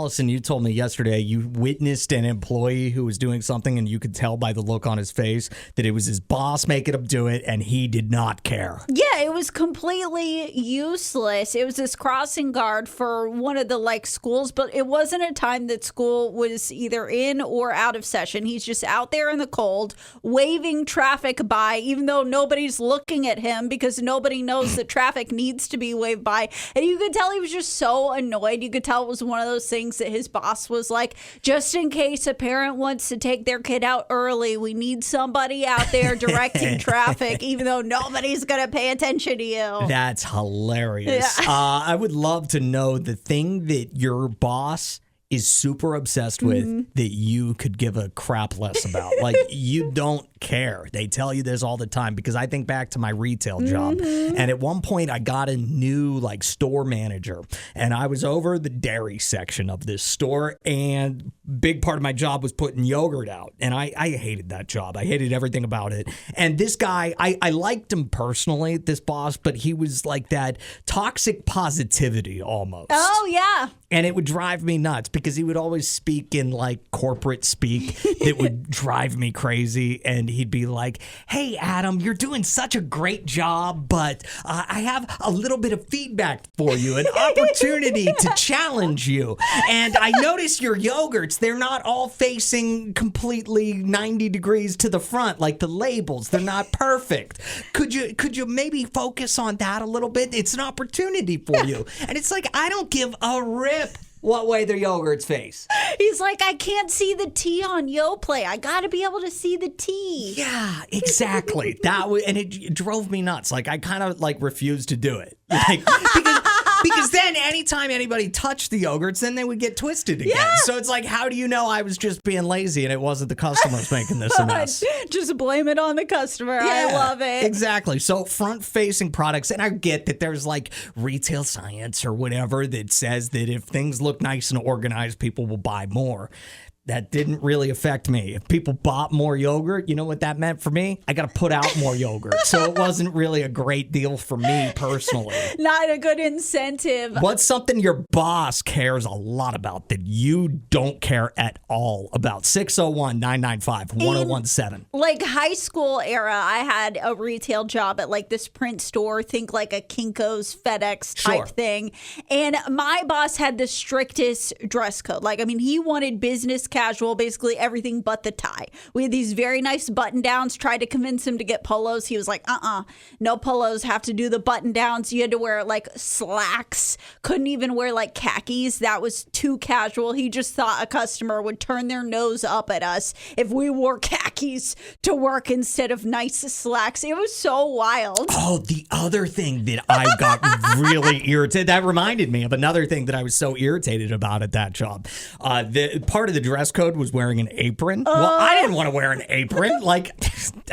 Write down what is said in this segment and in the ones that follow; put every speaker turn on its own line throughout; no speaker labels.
Allison, you told me yesterday you witnessed an employee who was doing something and you could tell by the look on his face that it was his boss making him do it and he did not care.
Yeah, it was completely useless. It was this crossing guard for one of the schools, but it wasn't a time that school was either in or out of session. He's just out there in the cold, waving traffic by, even though nobody's looking at him because nobody knows that traffic needs to be waved by. And you could tell he was just so annoyed. You could tell it was one of those things that his boss was like, just in case a parent wants to take their kid out early, we need somebody out there directing traffic, even though nobody's going to pay attention to you.
That's hilarious. Yeah. I would love to know the thing that your boss is super obsessed with that you could give a crap less about. You don't care. They tell you this all the time because I think back to my retail job. And at one point I got a new store manager and I was over the dairy section of this store and big part of my job was putting yogurt out. And I hated that job. I hated everything about it. And this guy, I liked him personally, this boss, but he was like that toxic positivity almost.
Oh, yeah.
And it would drive me nuts because he would always speak in corporate speak that would drive me crazy. And he'd be like, hey, Adam, you're doing such a great job, but I have a little bit of feedback for you, an opportunity to challenge you. And I notice your yogurts, they're not all facing completely 90 degrees to the front like the labels. They're not perfect. Could you maybe focus on that a little bit? It's an opportunity for you. And it's like, I don't give a rip what way their yogurts face.
He's like, I can't see the T on Yoplait. I got to be able to see the T.
Yeah, exactly. And it drove me nuts. I kind of refused to do it. Because then anytime anybody touched the yogurts, then they would get twisted again. Yeah. So it's how do you know I was just being lazy and it wasn't the customers making this a mess?
Just blame it on the customer. Yeah, I love it.
Exactly. So front-facing products, and I get that there's retail science or whatever that says that if things look nice and organized, people will buy more. That didn't really affect me. If people bought more yogurt, you know what that meant for me? I got to put out more yogurt. So it wasn't really a great deal for me personally.
Not a good incentive.
What's something your boss cares a lot about that you don't care at all about? 601-995-1017.
High school era, I had a retail job at this print store. Think a Kinko's, FedEx type thing. And my boss had the strictest dress code. He wanted business casual, basically everything but the tie. We had these very nice button downs, tried to convince him to get polos. He was like, no polos, have to do the button downs. You had to wear slacks, couldn't even wear khakis. That was too casual. He just thought a customer would turn their nose up at us if we wore khakis to work instead of nice slacks. It was so wild.
Oh, the other thing that I got really irritated, that reminded me of another thing that I was so irritated about at that job. The part of the dress code was wearing an apron. Well, I didn't want to wear an apron.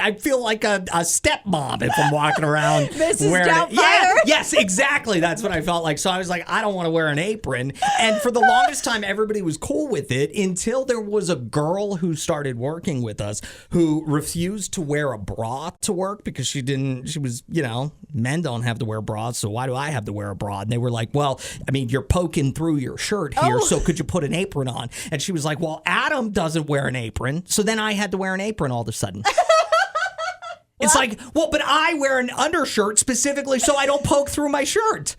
I feel like a stepmom if I'm walking around wearing it. Yeah, yes, exactly. That's what I felt like. So I was like, I don't want to wear an apron. And for the longest time, everybody was cool with it until there was a girl who started working with us who refused to wear a bra to work because she was, men don't have to wear bras, so why do I have to wear a bra? And they were like, well, you're poking through your shirt here, so could you put an apron on? And she was like, well, Adam doesn't wear an apron, so then I had to wear an apron all of a sudden. It's but I wear an undershirt specifically so I don't poke through my shirt.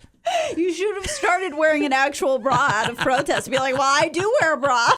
You should have started wearing an actual bra out of protest. Be like, well, I do wear a bra.